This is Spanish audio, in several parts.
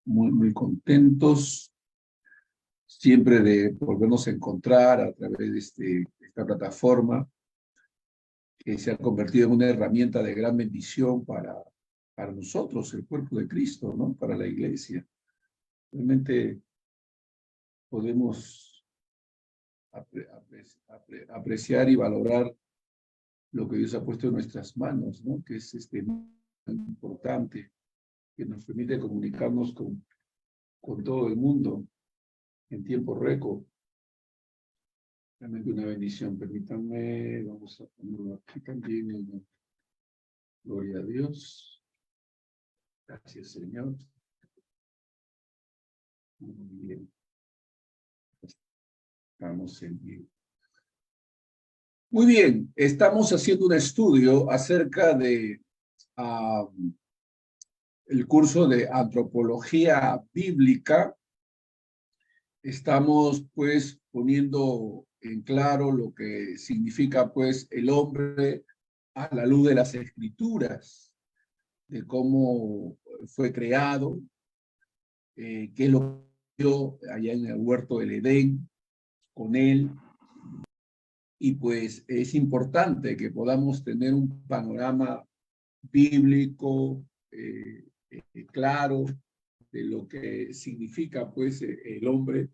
muy contentos siempre de volvernos a encontrar a través de esta plataforma que se ha convertido en una herramienta de gran bendición para nosotros, el cuerpo de Cristo, ¿no? Para la iglesia. Realmente podemos apreciar y valorar lo que Dios ha puesto en nuestras manos, ¿no? Que es importante, que nos permite comunicarnos con todo el mundo en tiempo récord. Realmente una bendición. Permítanme, vamos a ponerlo aquí también. Gloria a Dios. Gracias, Señor. Muy bien. Estamos en vivo. Muy bien, estamos haciendo un estudio acerca de el curso de antropología bíblica. Estamos pues poniendo en claro lo que significa pues el hombre a la luz de las escrituras, de cómo fue creado, qué es lo que vio allá en el huerto del Edén con él. Y pues es importante que podamos tener un panorama bíblico claro de lo que significa pues el hombre,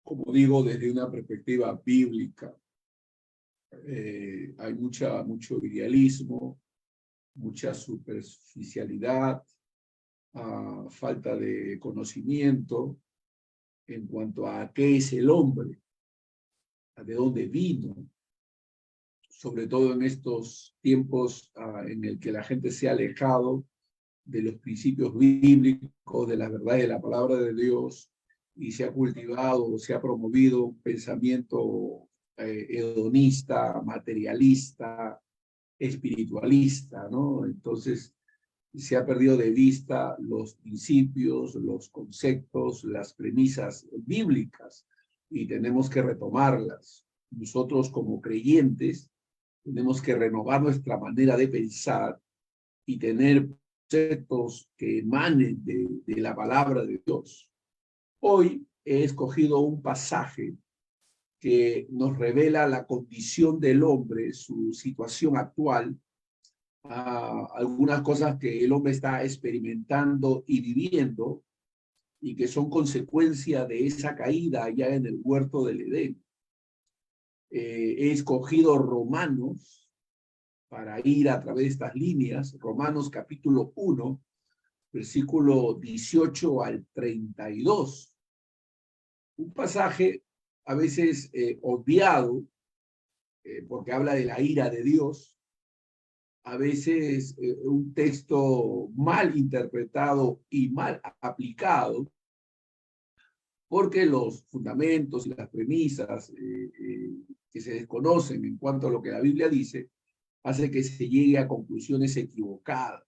como digo, desde una perspectiva bíblica. Hay mucho idealismo, mucha superficialidad, falta de conocimiento en cuanto a qué es el hombre, a de dónde vino, sobre todo en estos tiempos en el que la gente se ha alejado de los principios bíblicos, de las verdades de la palabra de Dios, y se ha cultivado, se ha promovido un pensamiento hedonista, materialista, espiritualista, ¿no? Entonces, se ha perdido de vista los principios, los conceptos, las premisas bíblicas, y tenemos que retomarlas. Nosotros como creyentes tenemos que renovar nuestra manera de pensar y tener conceptos que emanen de la palabra de Dios. Hoy he escogido un pasaje que nos revela la condición del hombre, su situación actual, algunas cosas que el hombre está experimentando y viviendo y que son consecuencia de esa caída allá en el huerto del Edén. He escogido Romanos para ir a través de estas líneas, Romanos capítulo 1, versículo 18 al 32. Un pasaje a veces obviado, porque habla de la ira de Dios, a veces un texto mal interpretado y mal aplicado, porque los fundamentos y las premisas que se desconocen en cuanto a lo que la Biblia dice, hace que se llegue a conclusiones equivocadas.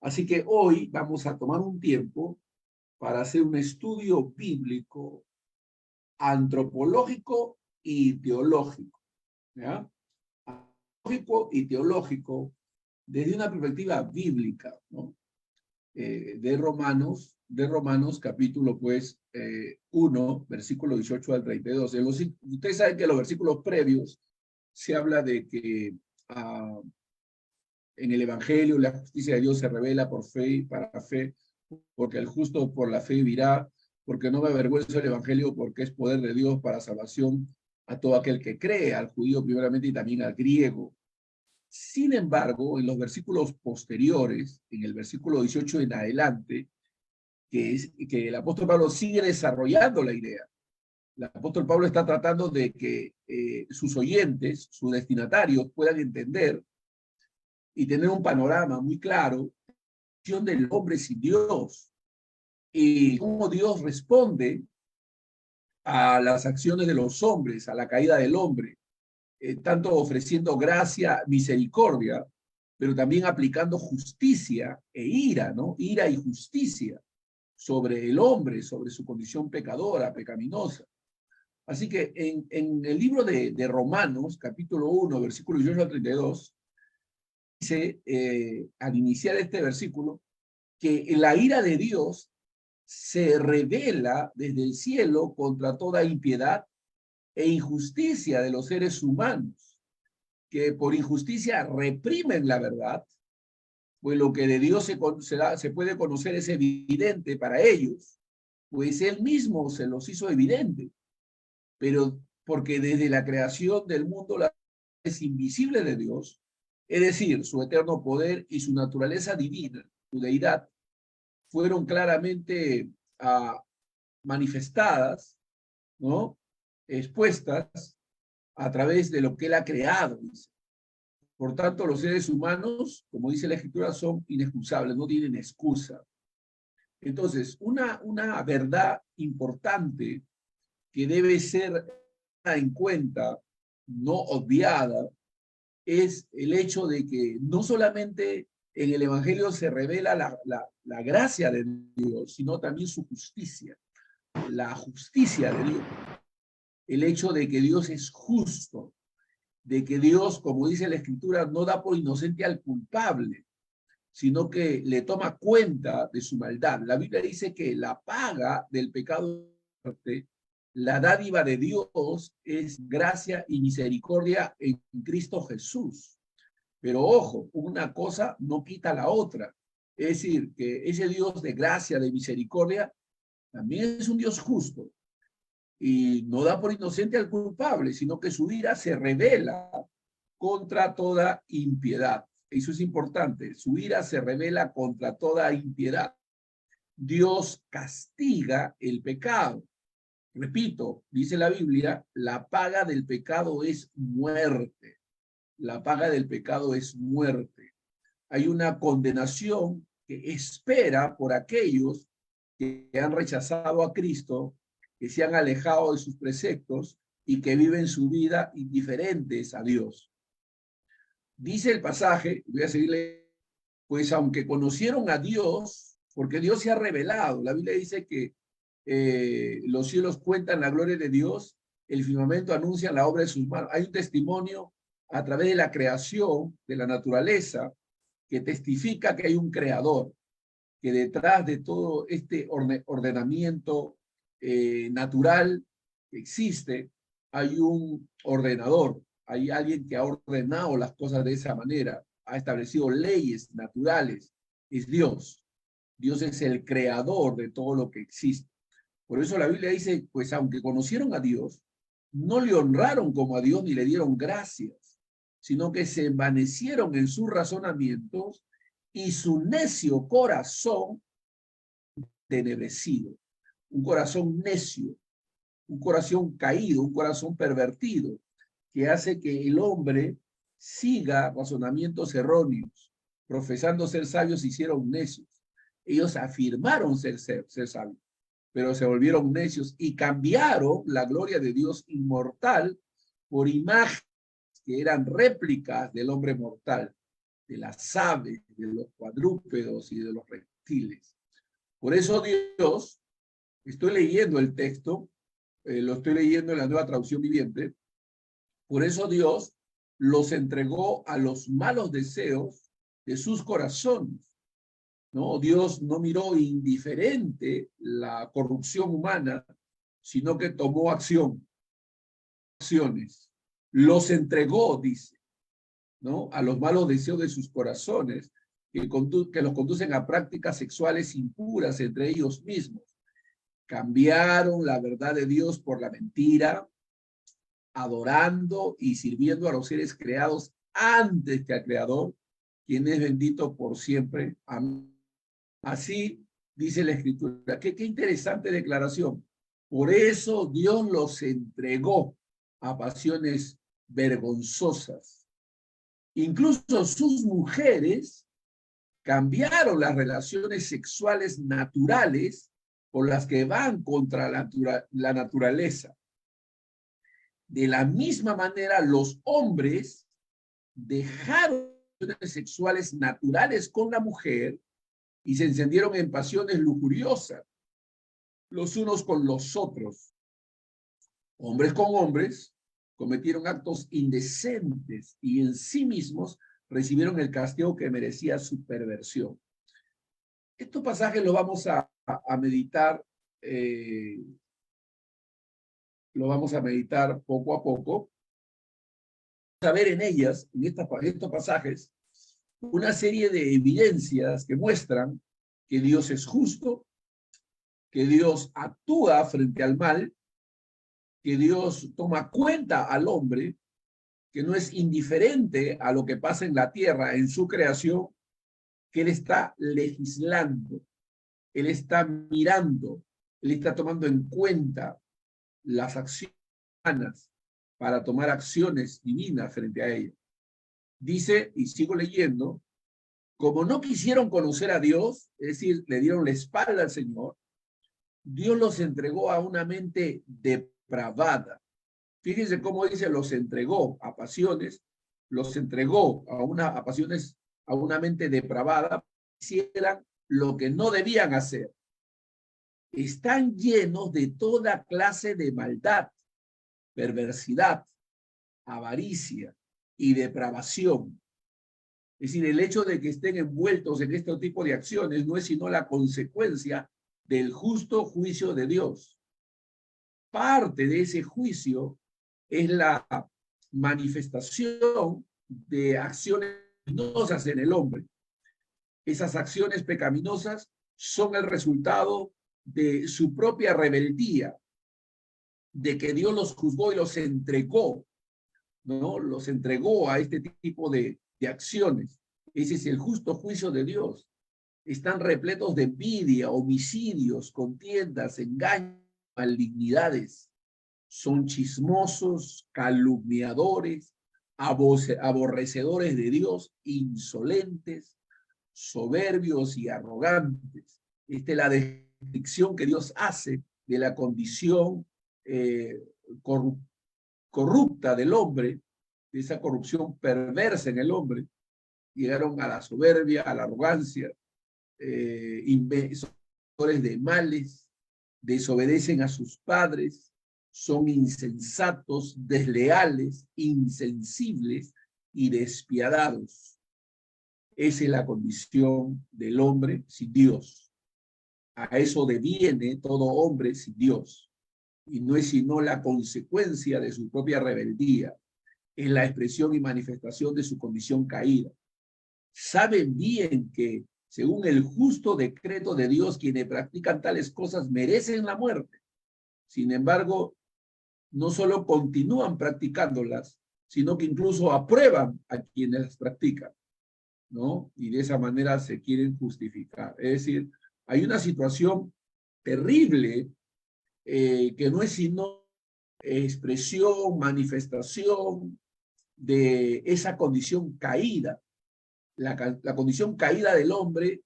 Así que hoy vamos a tomar un tiempo para hacer un estudio bíblico, antropológico y teológico, ¿ya? Antropológico y teológico desde una perspectiva bíblica, ¿no? De Romanos capítulo pues 1, versículo 18 al 32. Ustedes saben que en los versículos previos se habla de que en el Evangelio la justicia de Dios se revela por fe y para fe, porque el justo por la fe vivirá, porque no me avergüenzo del Evangelio, porque es poder de Dios para salvación a todo aquel que cree, al judío primeramente y también al griego. Sin embargo, en los versículos posteriores, en el versículo 18 en adelante, que el apóstol Pablo sigue desarrollando la idea. El apóstol Pablo está tratando de que sus oyentes, sus destinatarios, puedan entender y tener un panorama muy claro del hombre sin Dios y cómo Dios responde a las acciones de los hombres, a la caída del hombre, tanto ofreciendo gracia, misericordia, pero también aplicando justicia e ira, ¿no? Ira y justicia sobre el hombre, sobre su condición pecadora, pecaminosa. Así que en el libro de Romanos, capítulo 1, versículo 18 al 32, dice, al iniciar este versículo, que la ira de Dios se revela desde el cielo contra toda impiedad e injusticia de los seres humanos, que por injusticia reprimen la verdad, pues lo que de Dios se puede conocer es evidente para ellos, pues Él mismo se los hizo evidente, pero porque desde la creación del mundo la es invisible de Dios, es decir, su eterno poder y su naturaleza divina, su deidad, fueron claramente manifestadas, ¿no? Expuestas a través de lo que Él ha creado. Dice. Por tanto, los seres humanos, como dice la Escritura, son inexcusables, no tienen excusa. Entonces, una verdad importante que debe ser en cuenta, no obviada, es el hecho de que no solamente en el Evangelio se revela la gracia de Dios, sino también su justicia, la justicia de Dios. El hecho de que Dios es justo, de que Dios, como dice la Escritura, no da por inocente al culpable, sino que le toma cuenta de su maldad. La Biblia dice que la paga del pecado, la dádiva de Dios es gracia y misericordia en Cristo Jesús. Pero ojo, una cosa no quita la otra. Es decir, que ese Dios de gracia, de misericordia, también es un Dios justo. Y no da por inocente al culpable, sino que su ira se revela contra toda impiedad. Eso es importante. Su ira se revela contra toda impiedad. Dios castiga el pecado. Repito, dice la Biblia, la paga del pecado es muerte. La paga del pecado es muerte. Hay una condenación que espera por aquellos que han rechazado a Cristo, que se han alejado de sus preceptos y que viven su vida indiferentes a Dios. Dice el pasaje, voy a seguirle, pues aunque conocieron a Dios, porque Dios se ha revelado, la Biblia dice que los cielos cuentan la gloria de Dios, el firmamento anuncia la obra de sus manos. Hay un testimonio a través de la creación, de la naturaleza, que testifica que hay un creador, que detrás de todo este ordenamiento natural que existe, hay un ordenador, hay alguien que ha ordenado las cosas de esa manera, ha establecido leyes naturales, es Dios. Dios es el creador de todo lo que existe. Por eso la Biblia dice, pues aunque conocieron a Dios, no le honraron como a Dios ni le dieron gracias, sino que se envanecieron en sus razonamientos y su necio corazón tenebrecido. Un corazón necio, un corazón caído, un corazón pervertido, que hace que el hombre siga razonamientos erróneos. Profesando ser sabios, se hicieron necios. Ellos afirmaron ser sabios, pero se volvieron necios y cambiaron la gloria de Dios inmortal por imágenes que eran réplicas del hombre mortal, de las aves, de los cuadrúpedos y de los reptiles. Por eso Dios, estoy leyendo el texto, lo estoy leyendo en la Nueva Traducción Viviente, por eso Dios los entregó a los malos deseos de sus corazones. ¿No? Dios no miró indiferente la corrupción humana, sino que tomó acciones. Los entregó, dice, ¿no? A los malos deseos de sus corazones, que los conducen a prácticas sexuales impuras entre ellos mismos. Cambiaron la verdad de Dios por la mentira, adorando y sirviendo a los seres creados antes que al Creador, quien es bendito por siempre. Amén. Así dice la Escritura. Qué interesante declaración. Por eso Dios los entregó a pasiones vergonzosas. Incluso sus mujeres cambiaron las relaciones sexuales naturales por las que van contra la naturaleza. De la misma manera, los hombres dejaron relaciones sexuales naturales con la mujer y se encendieron en pasiones lujuriosas, los unos con los otros. Hombres con hombres cometieron actos indecentes y en sí mismos recibieron el castigo que merecía su perversión. Estos pasajes los vamos a meditar, poco a poco. Vamos a ver en ellas, en estos pasajes, una serie de evidencias que muestran que Dios es justo, que Dios actúa frente al mal, que Dios toma cuenta al hombre, que no es indiferente a lo que pasa en la tierra, en su creación, que Él está legislando, Él está mirando, Él está tomando en cuenta las acciones humanas para tomar acciones divinas frente a ellas. Dice, y sigo leyendo, como no quisieron conocer a Dios, es decir, le dieron la espalda al Señor, Dios los entregó a una mente depravada. Fíjense cómo dice, los entregó a pasiones, los entregó a pasiones, a una mente depravada, hicieran lo que no debían hacer. Están llenos de toda clase de maldad, perversidad, avaricia y depravación. Es decir, el hecho de que estén envueltos en este tipo de acciones no es sino la consecuencia del justo juicio de Dios. Parte de ese juicio es la manifestación de acciones pecaminosas en el hombre. Esas acciones pecaminosas son el resultado de su propia rebeldía, de que Dios los juzgó y los entregó, ¿no? Los entregó a este tipo de acciones. Ese es el justo juicio de Dios. Están repletos de envidia, homicidios, contiendas, engaños, malignidades. Son chismosos, calumniadores, aborrecedores de Dios, insolentes, soberbios y arrogantes. Esta es la descripción que Dios hace de la condición corrupta del hombre, de esa corrupción perversa en el hombre. Llegaron a la soberbia, a la arrogancia, inversores de males, desobedecen a sus padres, son insensatos, desleales, insensibles y despiadados. Esa es la condición del hombre sin Dios. A eso deviene todo hombre sin Dios. Y no es sino la consecuencia de su propia rebeldía. Es la expresión y manifestación de su condición caída. Saben bien que, según el justo decreto de Dios, quienes practican tales cosas merecen la muerte. Sin embargo, no solo continúan practicándolas, sino que incluso aprueban a quienes las practican, ¿no? Y de esa manera se quieren justificar. Es decir, hay una situación terrible que no es sino expresión, manifestación de esa condición caída. La condición caída del hombre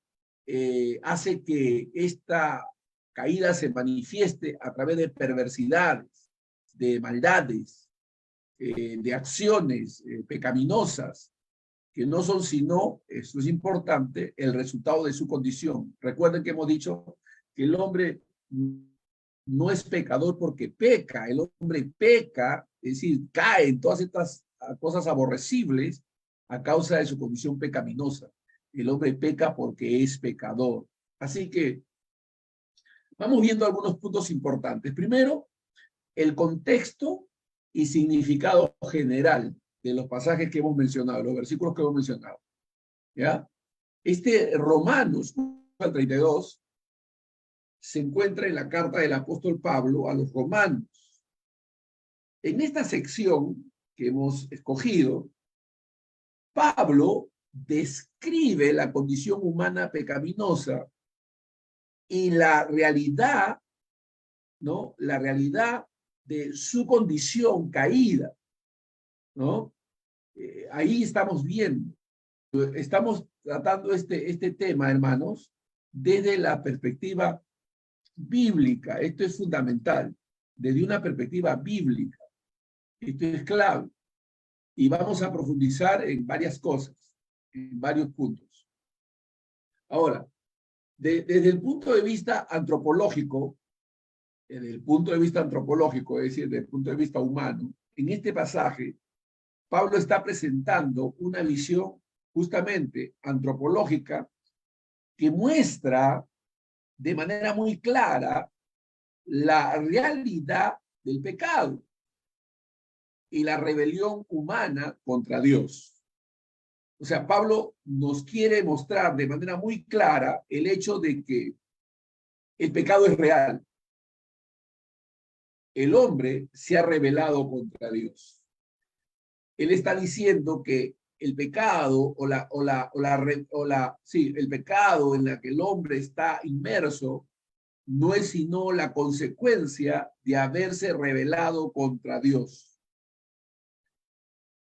hace que esta caída se manifieste a través de perversidades, de maldades, de acciones pecaminosas, que no son sino, esto es importante, el resultado de su condición. Recuerden que hemos dicho que el hombre no es pecador porque peca, el hombre peca, es decir, cae en todas estas cosas aborrecibles a causa de su condición pecaminosa. El hombre peca porque es pecador. Así que vamos viendo algunos puntos importantes. Primero, el contexto y significado general de los pasajes que hemos mencionado, los versículos que hemos mencionado. ¿Ya? Este Romanos 32 se encuentra en la carta del apóstol Pablo a los romanos. En esta sección que hemos escogido, Pablo describe la condición humana pecaminosa y la realidad, ¿no? La realidad de su condición caída, ¿no? Ahí estamos viendo, estamos tratando este tema, hermanos, desde la perspectiva bíblica. Esto es fundamental, desde una perspectiva bíblica. Esto es clave. Y vamos a profundizar en varias cosas, en varios puntos. Ahora, desde el punto de vista antropológico, es decir, desde el punto de vista humano, en este pasaje, Pablo está presentando una visión justamente antropológica que muestra de manera muy clara la realidad del pecado y la rebelión humana contra Dios. O sea, Pablo nos quiere mostrar de manera muy clara el hecho de que el pecado es real. El hombre se ha rebelado contra Dios. Él está diciendo que el pecado el pecado en la que el hombre está inmerso no es sino la consecuencia de haberse rebelado contra Dios.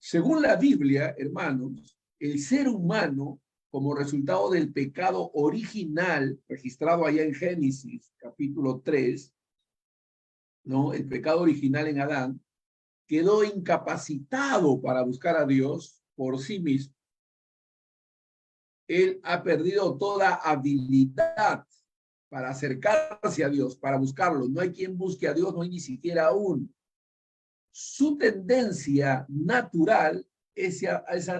Según la Biblia, hermanos, el ser humano, como resultado del pecado original registrado allá en Génesis, capítulo 3, ¿no? El pecado original en Adán, quedó incapacitado para buscar a Dios por sí mismo. Él ha perdido toda habilidad para acercarse a Dios, para buscarlo. No hay quien busque a Dios, no hay ni siquiera uno. Su tendencia natural es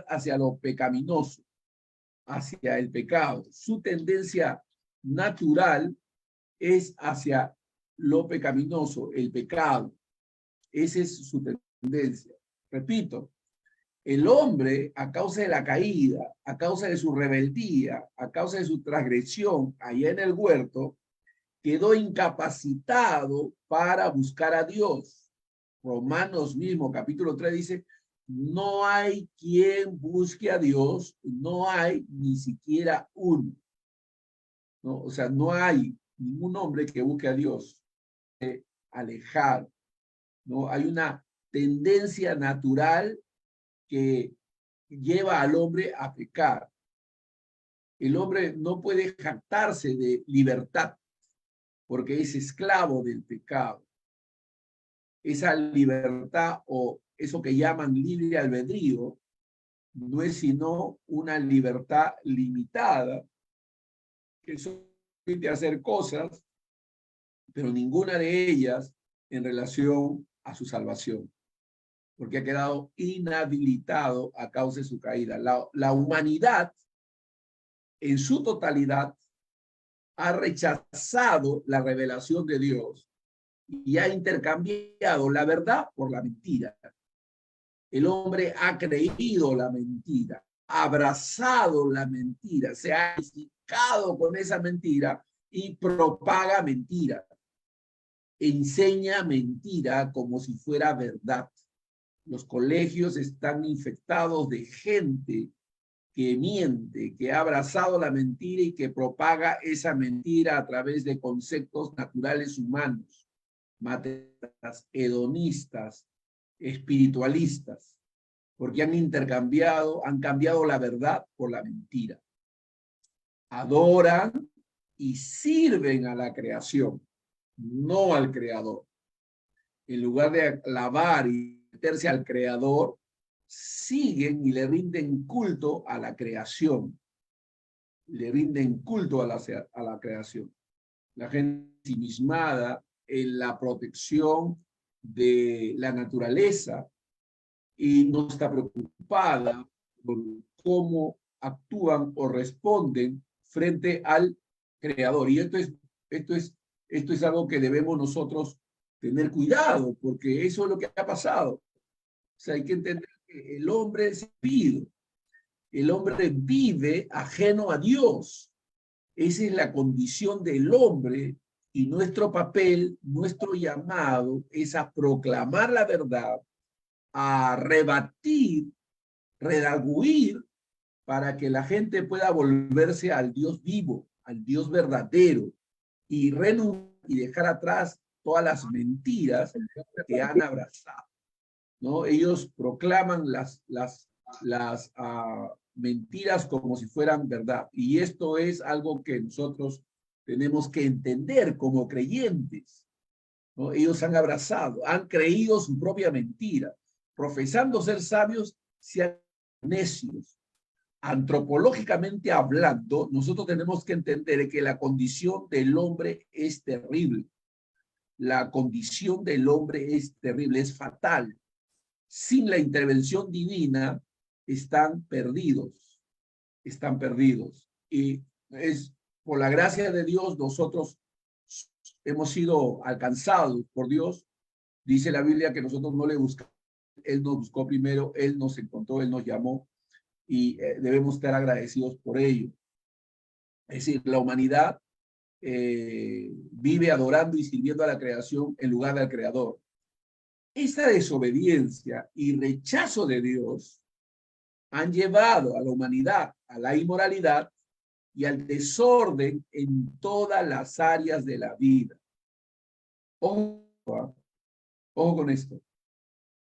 hacia lo pecaminoso, hacia el pecado. Su tendencia natural es hacia lo pecaminoso, el pecado. Esa es su tendencia. Repito, el hombre, a causa de la caída, a causa de su rebeldía, a causa de su transgresión allá en el huerto, quedó incapacitado para buscar a Dios. Romanos mismo, capítulo 3, dice, no hay quien busque a Dios, no hay ni siquiera uno. ¿No? O sea, no hay ningún hombre que busque a Dios alejado. ¿No? Hay una tendencia natural que lleva al hombre a pecar. El hombre no puede jactarse de libertad porque es esclavo del pecado. Esa libertad o eso que llaman libre albedrío no es sino una libertad limitada que permite hacer cosas, pero ninguna de ellas en relación a su salvación, porque ha quedado inhabilitado a causa de su caída. La humanidad en su totalidad ha rechazado la revelación de Dios y ha intercambiado la verdad por la mentira. El hombre ha creído la mentira, ha abrazado la mentira, se ha identificado con esa mentira y propaga mentira. Enseña mentira como si fuera verdad. Los colegios están infectados de gente que miente, que ha abrazado la mentira y que propaga esa mentira a través de conceptos naturales humanos, materialistas, hedonistas, espiritualistas, porque han cambiado la verdad por la mentira. Adoran y sirven a la creación, no al creador. En lugar de alabar y meterse al creador, siguen y le rinden culto a la creación. Le rinden culto a la creación. La gente ensimismada en la protección de la naturaleza y no está preocupada por cómo actúan o responden frente al creador. Y esto es algo que debemos nosotros tener cuidado, porque eso es lo que ha pasado. O sea, hay que entender que el hombre es vivo. El hombre vive ajeno a Dios. Esa es la condición del hombre y nuestro papel, nuestro llamado es a proclamar la verdad, a rebatir, redarguir para que la gente pueda volverse al Dios vivo, al Dios verdadero y renunciar y dejar atrás todas las mentiras que han abrazado. ¿No? Ellos proclaman las mentiras como si fueran verdad. Y esto es algo que nosotros tenemos que entender como creyentes. ¿No? Ellos han abrazado, han creído su propia mentira. Profesando ser sabios, se han necios. Antropológicamente hablando, nosotros tenemos que entender que la condición del hombre es terrible. La condición del hombre es terrible, es fatal. Sin la intervención divina, están perdidos. Están perdidos. Y es por la gracia de Dios, nosotros hemos sido alcanzados por Dios. Dice la Biblia que nosotros no le buscamos, Él nos buscó primero, Él nos encontró, Él nos llamó y debemos estar agradecidos por ello. Es decir, la humanidad vive adorando y sirviendo a la creación en lugar del Creador. Esta desobediencia y rechazo de Dios han llevado a la humanidad a la inmoralidad y al desorden en todas las áreas de la vida. Ojo, ojo con esto.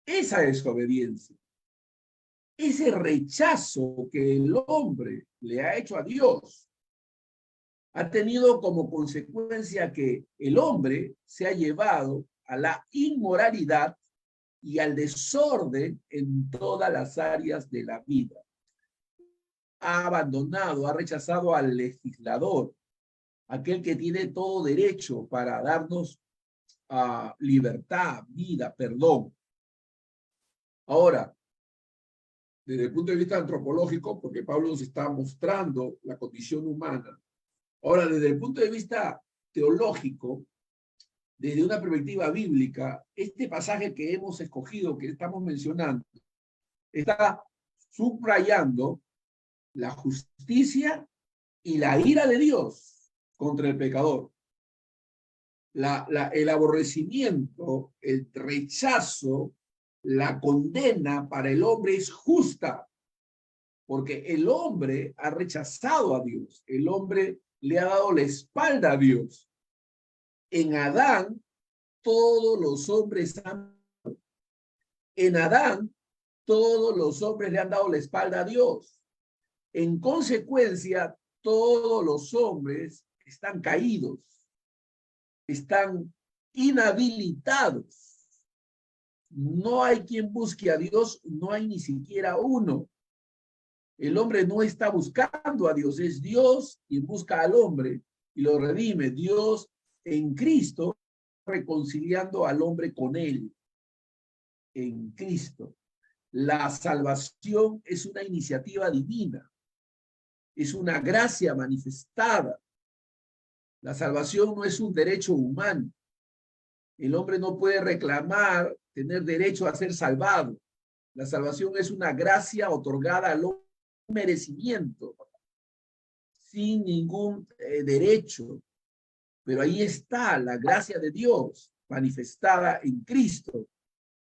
Esa desobediencia, ese rechazo que el hombre le ha hecho a Dios, ha tenido como consecuencia que el hombre se ha llevado a la inmoralidad y al desorden en todas las áreas de la vida. Ha abandonado, ha rechazado al legislador, aquel que tiene todo derecho para darnos libertad, vida, perdón. Ahora, desde el punto de vista antropológico, porque Pablo nos está mostrando la condición humana. Ahora, desde el punto de vista teológico, desde una perspectiva bíblica, este pasaje que hemos escogido, que estamos mencionando, está subrayando la justicia y la ira de Dios contra el pecador. El aborrecimiento, el rechazo, la condena para el hombre es justa, porque el hombre ha rechazado a Dios, el hombre le ha dado la espalda a Dios. En Adán, todos los hombres le han dado la espalda a Dios. En consecuencia, todos los hombres están caídos, están inhabilitados. No hay quien busque a Dios, no hay ni siquiera uno. El hombre no está buscando a Dios, es Dios quien busca al hombre y lo redime. Dios en Cristo reconciliando al hombre con él. En Cristo. La salvación es una iniciativa divina, es una gracia manifestada. La salvación no es un derecho humano. El hombre no puede reclamar tener derecho a ser salvado. La salvación es una gracia otorgada al hombre, un merecimiento, sin ningún derecho. Pero ahí está la gracia de Dios manifestada en Cristo,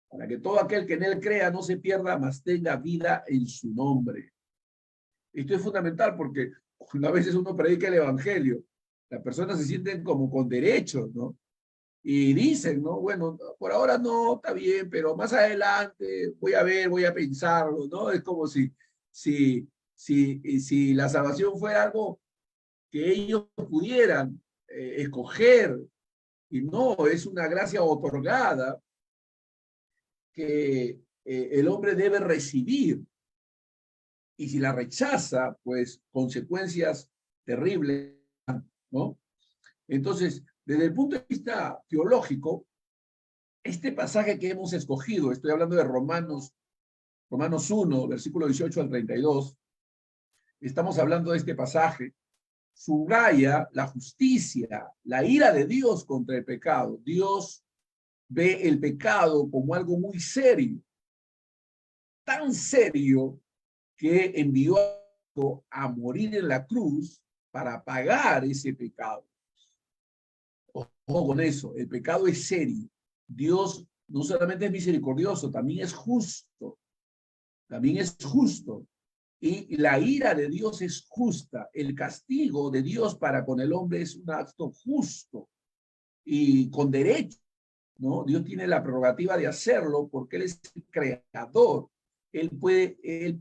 para que todo aquel que en él crea no se pierda, mas tenga vida en su nombre. Esto es fundamental porque cuando a veces uno predica el evangelio, las personas se sienten como con derechos, ¿no? Y dicen, ¿no? Bueno, por ahora no, está bien, pero más adelante voy a ver, voy a pensarlo, ¿no? Es como si la salvación fuera algo que ellos pudieran escoger, y no, es una gracia otorgada que el hombre debe recibir. Y si la rechaza, pues consecuencias terribles, ¿no? Entonces, desde el punto de vista teológico, este pasaje que hemos escogido, estoy hablando de Romanos 1, versículo 18 al 32, estamos hablando de este pasaje, subraya la justicia, la ira de Dios contra el pecado. Dios ve el pecado como algo muy serio, tan serio que envió a morir en la cruz para pagar ese pecado. Ojo con eso, el pecado es serio. Dios no solamente es misericordioso, también es justo. También es justo. Y la ira de Dios es justa. El castigo de Dios para con el hombre es un acto justo y con derecho, ¿no? Dios tiene la prerrogativa de hacerlo porque Él es el creador. Él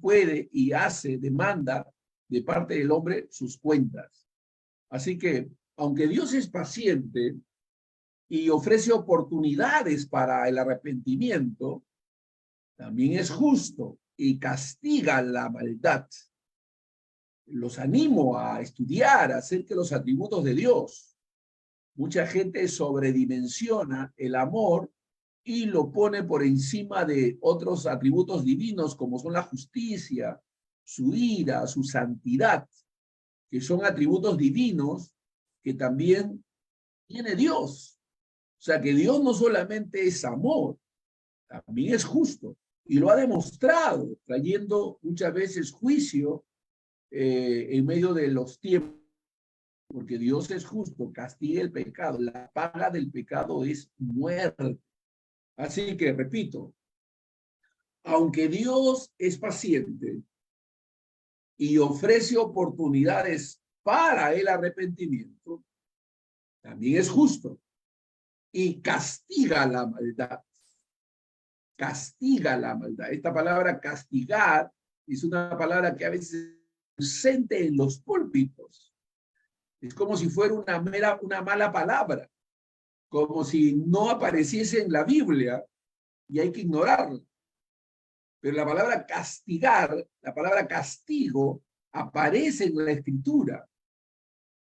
puede y hace, demanda de parte del hombre sus cuentas. Así que, aunque Dios es paciente y ofrece oportunidades para el arrepentimiento, también es justo y castiga la maldad. Los animo a estudiar acerca de los atributos de Dios. Mucha gente sobredimensiona el amor y lo pone por encima de otros atributos divinos como son la justicia, su ira, su santidad. que son atributos divinos que también tiene Dios. O sea, que Dios no solamente es amor, también es justo. Y lo ha demostrado, trayendo muchas veces juicio en medio de los tiempos, porque Dios es justo, castiga el pecado. La paga del pecado es muerte. Así que, repito, aunque Dios es paciente y ofrece oportunidades para el arrepentimiento, también es justo y castiga la maldad. Castiga la maldad. Esta palabra castigar es una palabra que a veces es ausente en los púlpitos. Es como si fuera una mala palabra, como si no apareciese en la Biblia y hay que ignorarla. Pero la palabra castigar, la palabra castigo, aparece en la Escritura.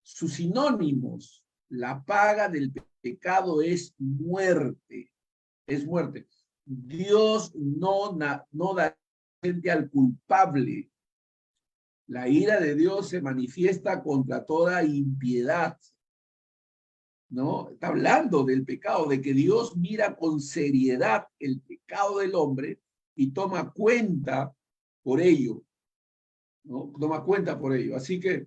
Sus sinónimos, la paga del pecado es muerte. Es muerte. Dios no da frente al culpable. La ira de Dios se manifiesta contra toda impiedad. ¿No? Está hablando del pecado, de que Dios mira con seriedad el pecado del hombre y toma cuenta por ello, ¿no? Toma cuenta por ello. Así que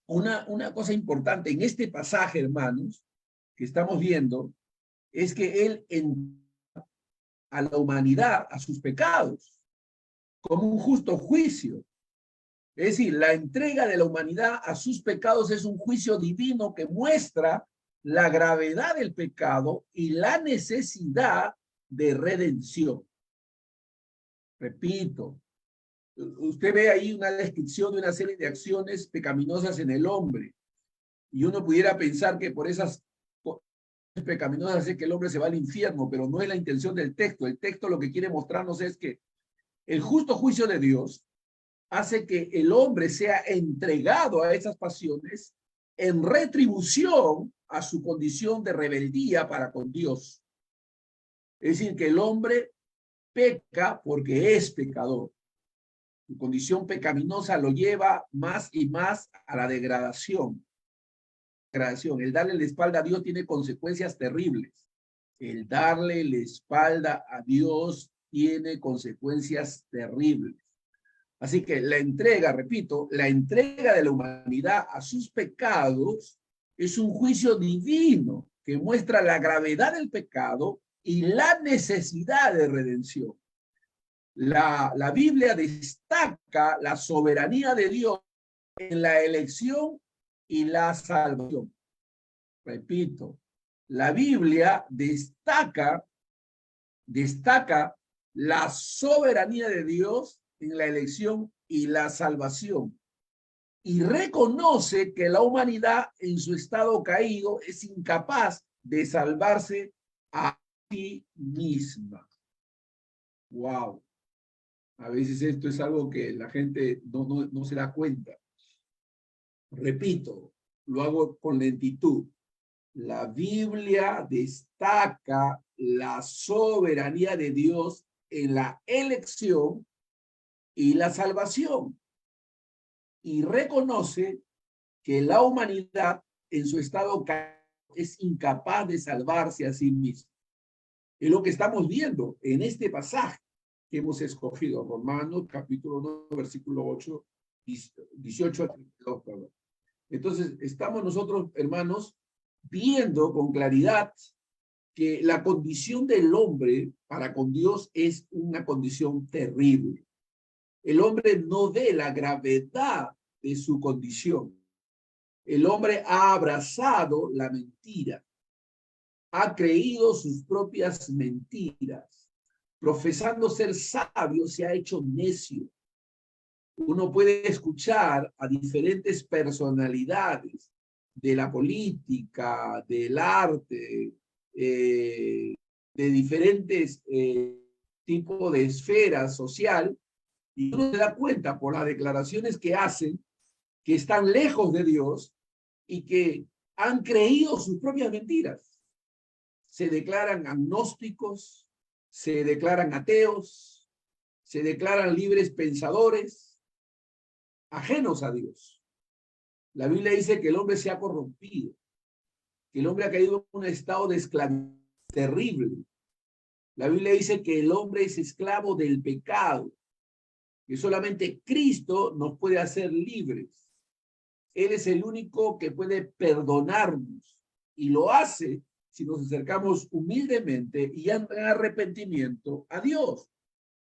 una cosa importante en este pasaje, hermanos, que estamos viendo, es que Él entrega a la humanidad, a sus pecados, como un justo juicio. Es decir, la entrega de la humanidad a sus pecados es un juicio divino que muestra la gravedad del pecado y la necesidad de redención. Repito, usted ve ahí una descripción de una serie de acciones pecaminosas en el hombre y uno pudiera pensar que por esas pecaminosas hace que el hombre se va al infierno, pero no es la intención del texto. El texto lo que quiere mostrarnos es que el justo juicio de Dios hace que el hombre sea entregado a esas pasiones en retribución a su condición de rebeldía para con Dios. Es decir, que el hombre peca porque es pecador. Su condición pecaminosa lo lleva más y más a la degradación. El darle la espalda a Dios tiene consecuencias terribles. El darle la espalda a Dios tiene consecuencias terribles. Así que la entrega, repito, la entrega de la humanidad a sus pecados es un juicio divino que muestra la gravedad del pecado y la necesidad de redención. La Biblia destaca la soberanía de Dios en la elección y la salvación. Repito, la Biblia destaca la soberanía de Dios en la elección y la salvación. Y reconoce que la humanidad en su estado caído es incapaz de salvarse a sí misma. Wow. A veces esto es algo que la gente no se da cuenta. Repito, lo hago con lentitud. La Biblia destaca la soberanía de Dios en la elección y la salvación. Y reconoce que la humanidad en su estado es incapaz de salvarse a sí misma. Es lo que estamos viendo en este pasaje que hemos escogido, Romanos capítulo 9, versículo 8, 18 a 32. Perdón. Entonces, estamos nosotros, hermanos, viendo con claridad que la condición del hombre para con Dios es una condición terrible. El hombre no ve la gravedad de su condición. El hombre ha abrazado la mentira, ha creído sus propias mentiras, profesando ser sabio, se ha hecho necio. Uno puede escuchar a diferentes personalidades de la política, del arte, de diferentes tipos de esfera social, y uno se da cuenta por las declaraciones que hacen que están lejos de Dios y que han creído sus propias mentiras. Se declaran agnósticos, se declaran ateos, se declaran libres pensadores, ajenos a Dios. La Biblia dice que el hombre se ha corrompido, que el hombre ha caído en un estado de esclavitud terrible. La Biblia dice que el hombre es esclavo del pecado, que solamente Cristo nos puede hacer libres. Él es el único que puede perdonarnos y lo hace si nos acercamos humildemente y en arrepentimiento a Dios,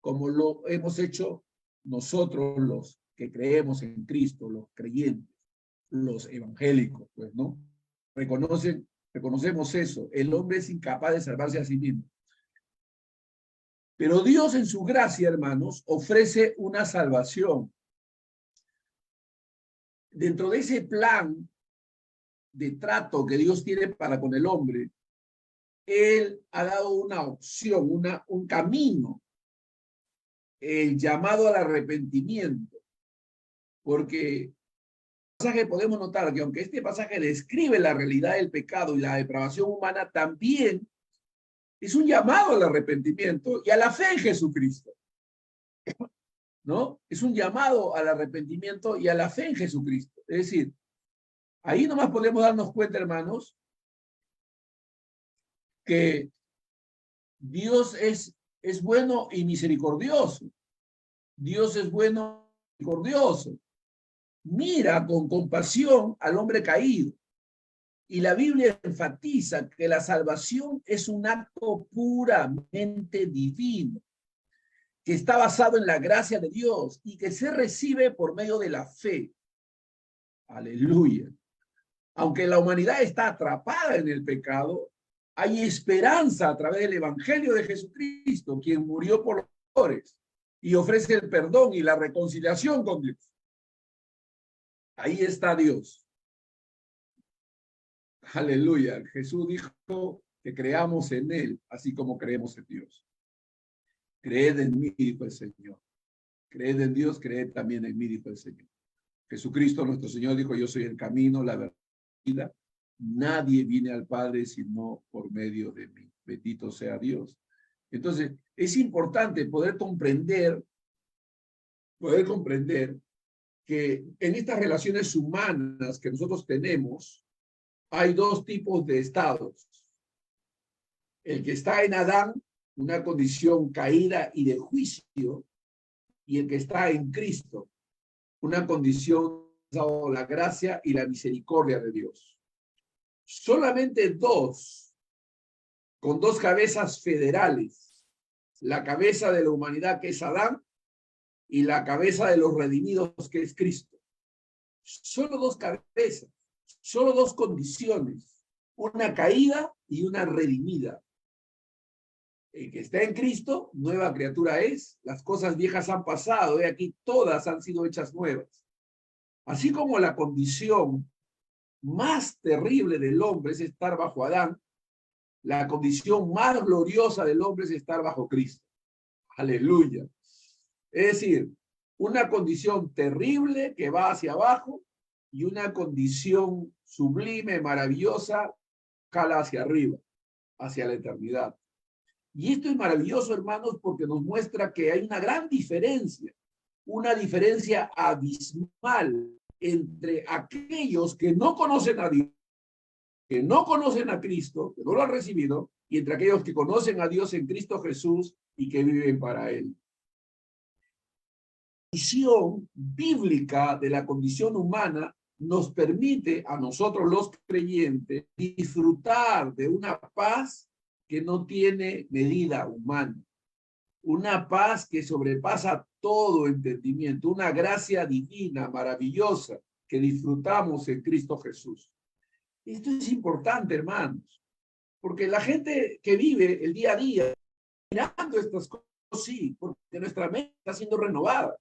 como lo hemos hecho nosotros los que creemos en Cristo, los creyentes, los evangélicos, pues, ¿no? Reconocemos eso. El hombre es incapaz de salvarse a sí mismo. Pero Dios en su gracia, hermanos, ofrece una salvación. Dentro de ese plan de trato que Dios tiene para con el hombre, Él ha dado una opción, un camino, el llamado al arrepentimiento. Porque pasaje podemos notar que aunque este pasaje describe la realidad del pecado y la depravación humana, también es un llamado al arrepentimiento y a la fe en Jesucristo, ¿no? Es un llamado al arrepentimiento y a la fe en Jesucristo. Es decir, ahí nomás podemos darnos cuenta, hermanos, que Dios es bueno y misericordioso. Dios es bueno y misericordioso. Mira con compasión al hombre caído. Y la Biblia enfatiza que la salvación es un acto puramente divino, que está basado en la gracia de Dios y que se recibe por medio de la fe. Aleluya. Aunque la humanidad está atrapada en el pecado, hay esperanza a través del Evangelio de Jesucristo, quien murió por los pecadores y ofrece el perdón y la reconciliación con Dios. Ahí está Dios. Aleluya. Jesús dijo que creamos en Él, así como creemos en Dios. Creed en mí, dijo el Señor. Creed en Dios, creed también en mí, dijo el Señor. Jesucristo, nuestro Señor, dijo, yo soy el camino, la verdad y la vida. Nadie viene al Padre sino por medio de mí. Bendito sea Dios. Entonces, es importante poder comprender que en estas relaciones humanas que nosotros tenemos, hay dos tipos de estados. El que está en Adán, una condición caída y de juicio, y el que está en Cristo, una condición bajo la gracia y la misericordia de Dios. Solamente dos, con dos cabezas federales, la cabeza de la humanidad que es Adán y la cabeza de los redimidos que es Cristo. Solo dos cabezas, solo dos condiciones, una caída y una redimida. El que está en Cristo, nueva criatura es, las cosas viejas han pasado, y aquí todas han sido hechas nuevas. Así como la condición más terrible del hombre es estar bajo Adán, la condición más gloriosa del hombre es estar bajo Cristo. Aleluya. Es decir, una condición terrible que va hacia abajo y una condición sublime, maravillosa, cala hacia arriba, hacia la eternidad. Y esto es maravilloso, hermanos, porque nos muestra que hay una gran diferencia, una diferencia abismal entre aquellos que no conocen a Dios, que no conocen a Cristo, que no lo han recibido, y entre aquellos que conocen a Dios en Cristo Jesús y que viven para Él. La visión bíblica de la condición humana nos permite a nosotros los creyentes disfrutar de una paz que no tiene medida humana, una paz que sobrepasa todo entendimiento, una gracia divina, maravillosa, que disfrutamos en Cristo Jesús. Esto es importante, hermanos, porque la gente que vive el día a día, mirando estas cosas, sí, porque nuestra mente está siendo renovada.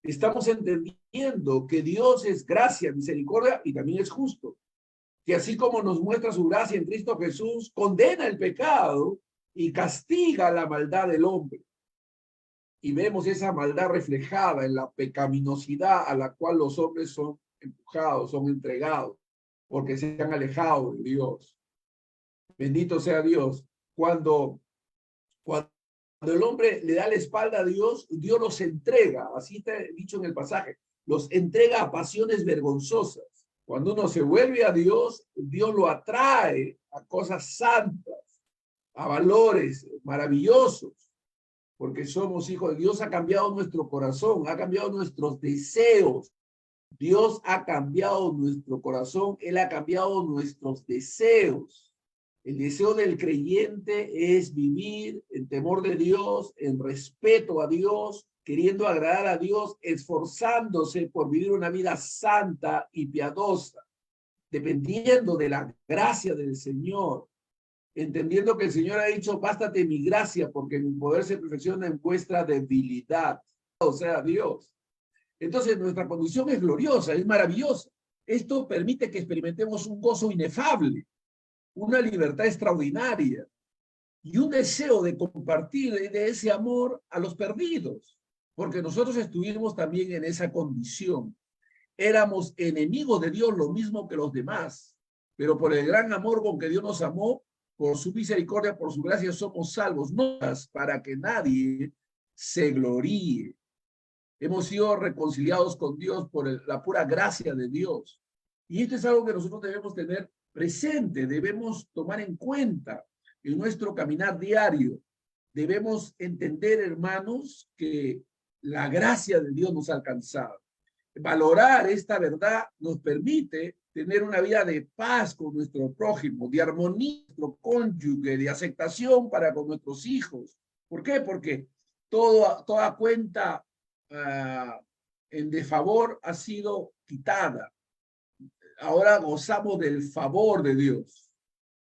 Estamos entendiendo que Dios es gracia, misericordia y también es justo. Que así como nos muestra su gracia en Cristo Jesús, condena el pecado y castiga la maldad del hombre. Y vemos esa maldad reflejada en la pecaminosidad a la cual los hombres son empujados, son entregados, porque se han alejado de Dios. Bendito sea Dios. Cuando el hombre le da la espalda a Dios, Dios los entrega, así está dicho en el pasaje, los entrega a pasiones vergonzosas. Cuando uno se vuelve a Dios, Dios lo atrae a cosas santas, a valores maravillosos, porque somos hijos de Dios. Ha cambiado nuestro corazón, ha cambiado nuestros deseos. Dios ha cambiado nuestro corazón, Él ha cambiado nuestros deseos. El deseo del creyente es vivir en temor de Dios, en respeto a Dios, queriendo agradar a Dios, esforzándose por vivir una vida santa y piadosa, dependiendo de la gracia del Señor, entendiendo que el Señor ha dicho, bástate mi gracia, porque mi poder se perfecciona en vuestra debilidad, o sea, Dios. Entonces nuestra condición es gloriosa, es maravillosa. Esto permite que experimentemos un gozo inefable, una libertad extraordinaria y un deseo de compartir de ese amor a los perdidos, porque nosotros estuvimos también en esa condición. Éramos enemigos de Dios lo mismo que los demás, pero por el gran amor con que Dios nos amó, por su misericordia, por su gracia, somos salvos, no para que nadie se gloríe. Hemos sido reconciliados con Dios por la pura gracia de Dios. Y esto es algo que nosotros debemos tener presente, debemos tomar en cuenta en nuestro caminar diario. Debemos entender, hermanos, que la gracia de Dios nos ha alcanzado. Valorar esta verdad nos permite tener una vida de paz con nuestro prójimo, de armonía con nuestro cónyuge, de aceptación para con nuestros hijos. ¿Por qué? Porque toda cuenta en desfavor ha sido quitada. Ahora gozamos del favor de Dios.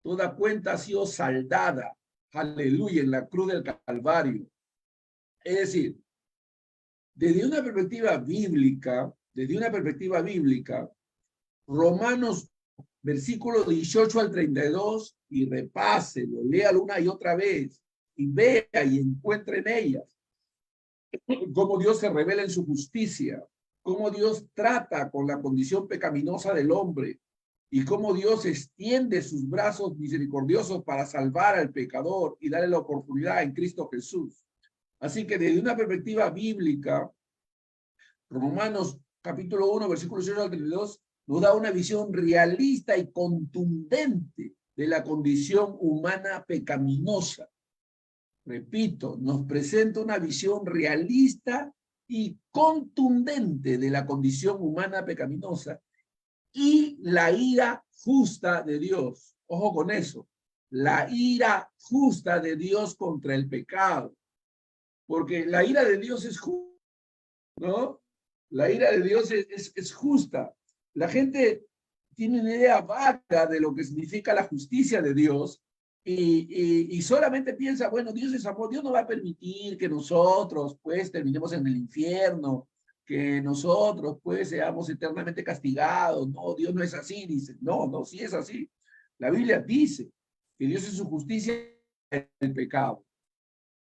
Toda cuenta ha sido saldada, aleluya, en la cruz del Calvario. Es decir, desde una perspectiva bíblica, Romanos, versículo 18 al 32, y repáselo, léalo una y otra vez, y vea y encuentre en ellas cómo Dios se revela en su justicia, cómo Dios trata con la condición pecaminosa del hombre, y cómo Dios extiende sus brazos misericordiosos para salvar al pecador y darle la oportunidad en Cristo Jesús. Así que desde una perspectiva bíblica, Romanos capítulo 1, versículos 18 al 32, nos da una visión realista y contundente de la condición humana pecaminosa. Repito, nos presenta una visión realista y contundente de la condición humana pecaminosa y la ira justa de Dios. Ojo con eso, la ira justa de Dios contra el pecado. Porque la ira de Dios es justa, ¿no? La ira de Dios es justa. La gente tiene una idea vaga de lo que significa la justicia de Dios y solamente piensa, bueno, Dios es amor, Dios no va a permitir que nosotros pues terminemos en el infierno, que nosotros pues seamos eternamente castigados. No, Dios no es así, dice. No, no, sí es así. La Biblia dice que Dios en su justicia es el pecado.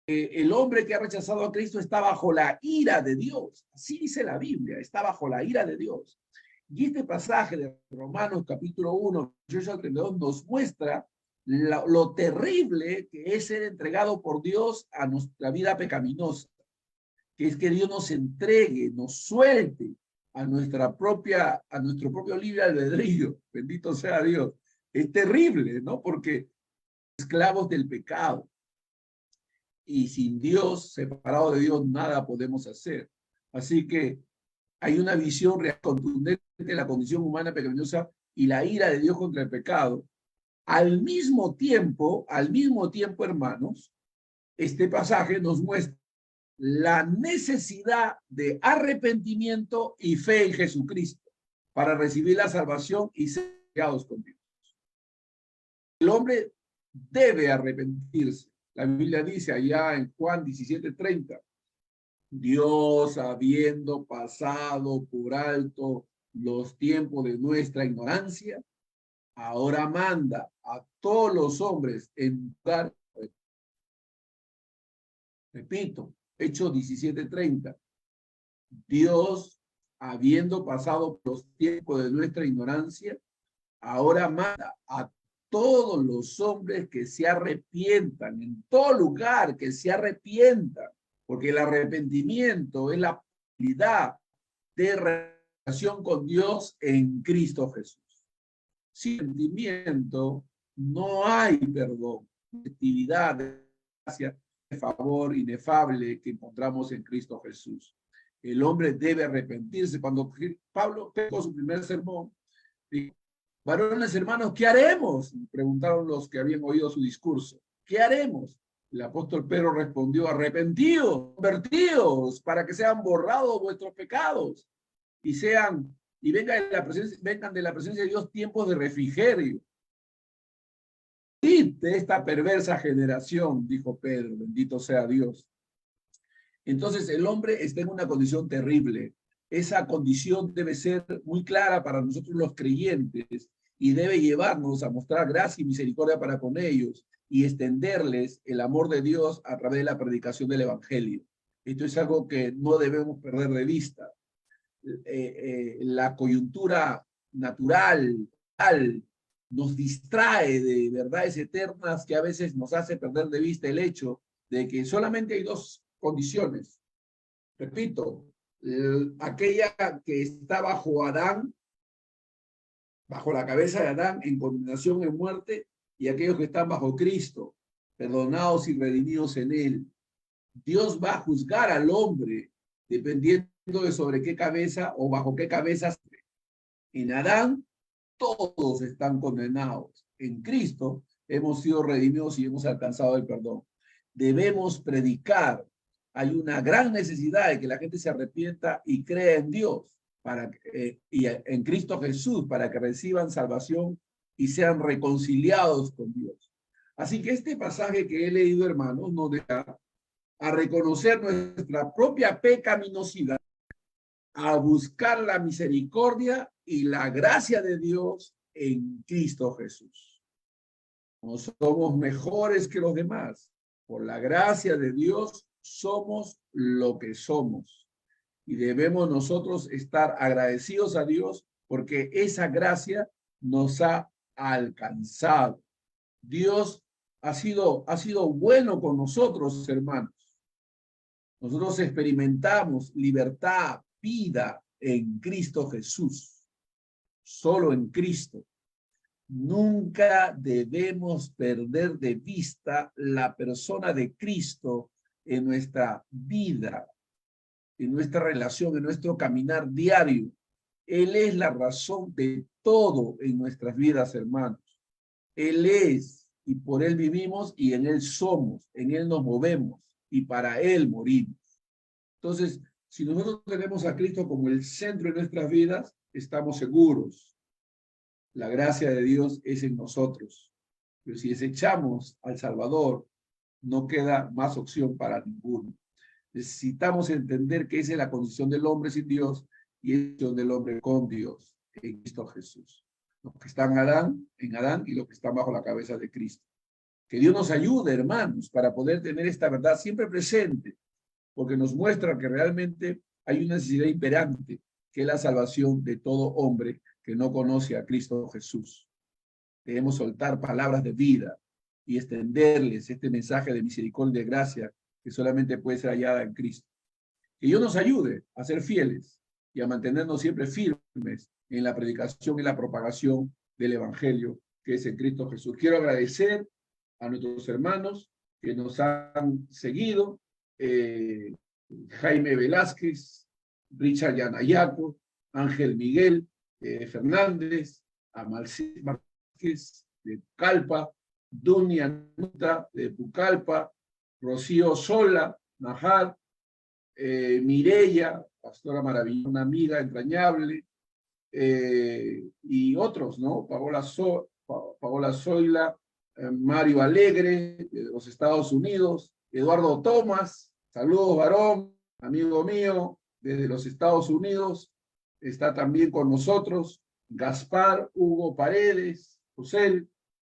El hombre que ha rechazado a Cristo está bajo la ira de Dios. Así dice la Biblia, está bajo la ira de Dios. Y este pasaje de Romanos capítulo 1, 18 al 32 nos muestra lo terrible que es ser entregado por Dios a nuestra vida pecaminosa, que es que Dios nos entregue, nos suelte a nuestro propio libre albedrío. Bendito sea Dios. Es terrible, ¿no? Porque esclavos del pecado. Y sin Dios, separado de Dios, nada podemos hacer. Así que hay una visión real, contundente de la condición humana pecaminosa y la ira de Dios contra el pecado. Al mismo tiempo, hermanos, este pasaje nos muestra la necesidad de arrepentimiento y fe en Jesucristo para recibir la salvación y ser guiados con Dios. El hombre debe arrepentirse. La Biblia dice allá en Juan 17:30, Dios, habiendo pasado por alto los tiempos de nuestra ignorancia, ahora manda a todos los hombres en lugar, repito, Hechos 17:30, Dios, habiendo pasado por los tiempos de nuestra ignorancia, ahora manda a todos los hombres que se arrepientan, en todo lugar que se arrepientan, porque el arrepentimiento es la posibilidad de relación con Dios en Cristo Jesús. Sin sentimiento no hay perdón, actividad, gracia, favor inefable que encontramos en Cristo Jesús. El hombre debe arrepentirse. Cuando Pablo pegó su primer sermón, dijo: varones hermanos, ¿qué haremos? Preguntaron los que habían oído su discurso. ¿Qué haremos? El apóstol Pedro respondió: arrepentidos, convertidos, para que sean borrados vuestros pecados y vengan de la presencia de Dios tiempos de refrigerio. De esta perversa generación, dijo Pedro, bendito sea Dios. Entonces el hombre está en una condición terrible. Esa condición debe ser muy clara para nosotros los creyentes y debe llevarnos a mostrar gracia y misericordia para con ellos y extenderles el amor de Dios a través de la predicación del Evangelio. Esto es algo que no debemos perder de vista. La coyuntura natural nos distrae de verdades eternas que a veces nos hace perder de vista el hecho de que solamente hay dos condiciones. Repito, aquella que está bajo Adán, bajo la cabeza de Adán, en condenación en muerte, y aquellos que están bajo Cristo, perdonados y redimidos en él. Dios va a juzgar al hombre dependiendo de sobre qué cabeza o bajo qué cabeza. En Adán todos están condenados. En Cristo hemos sido redimidos y hemos alcanzado el perdón. Debemos predicar. Hay una gran necesidad de que la gente se arrepienta y crea en Dios y en Cristo Jesús para que reciban salvación y sean reconciliados con Dios. Así que este pasaje que he leído, hermanos, nos deja a reconocer nuestra propia pecaminosidad, a buscar la misericordia y la gracia de Dios en Cristo Jesús. No somos mejores que los demás. Por la gracia de Dios somos lo que somos. Y debemos nosotros estar agradecidos a Dios porque esa gracia nos ha alcanzado. Dios ha sido bueno con nosotros, hermanos. Nosotros experimentamos libertad, vida en Cristo Jesús. Solo en Cristo. Nunca debemos perder de vista la persona de Cristo en nuestra vida, en nuestra relación, en nuestro caminar diario. Él es la razón de todo en nuestras vidas, hermanos. Él es, y por Él vivimos, y en Él somos, en Él nos movemos, y para Él morimos. Entonces, si nosotros tenemos a Cristo como el centro de nuestras vidas, estamos seguros. La gracia de Dios es en nosotros. Pero si desechamos al Salvador, no queda más opción para ninguno. Necesitamos entender que esa es la condición del hombre sin Dios y es la condición del hombre con Dios, en Cristo Jesús. Los que están en Adán y los que están bajo la cabeza de Cristo. Que Dios nos ayude, hermanos, para poder tener esta verdad siempre presente, porque nos muestra que realmente hay una necesidad imperante, que es la salvación de todo hombre que no conoce a Cristo Jesús. Debemos soltar palabras de vida y extenderles este mensaje de misericordia y gracia que solamente puede ser hallada en Cristo. Que Dios nos ayude a ser fieles y a mantenernos siempre firmes en la predicación y la propagación del Evangelio que es en Cristo Jesús. Quiero agradecer a nuestros hermanos que nos han seguido, Jaime Velázquez, Richard Yanayaco, Ángel Miguel Fernández, a Márquez de Pucallpa, Dunia Nuta de Pucallpa, Rocío Sola, Najar, Mireya, pastora maravillosa, una amiga entrañable, y otros, ¿no? Paola Zoila, Mario Alegre, de los Estados Unidos, Eduardo Tomás, saludos varón, amigo mío, desde los Estados Unidos, está también con nosotros, Gaspar Hugo Paredes, José,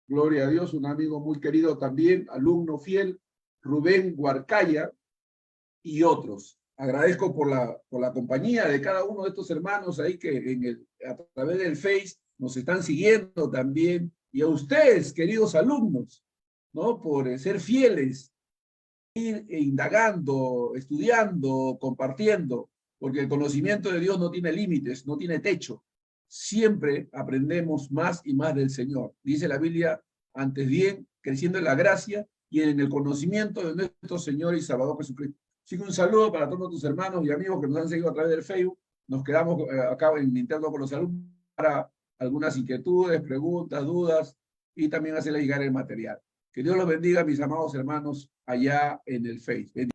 gloria a Dios, un amigo muy querido también, alumno fiel, Rubén Huarcaya y otros. Agradezco por la compañía de cada uno de estos hermanos ahí que a través del Face nos están siguiendo también, y a ustedes, queridos alumnos, ¿no? Por ser fieles, ir indagando, estudiando, compartiendo. porque el conocimiento de Dios no tiene límites, no tiene techo. Siempre aprendemos más y más del Señor. Dice la Biblia, antes bien, creciendo en la gracia y en el conocimiento de nuestro Señor y Salvador Jesucristo. Así que un saludo para todos tus hermanos y amigos que nos han seguido a través del Facebook. Nos quedamos acá en interno con los alumnos para algunas inquietudes, preguntas, dudas y también hacerles llegar el material. Que Dios los bendiga, mis amados hermanos, allá en el Facebook.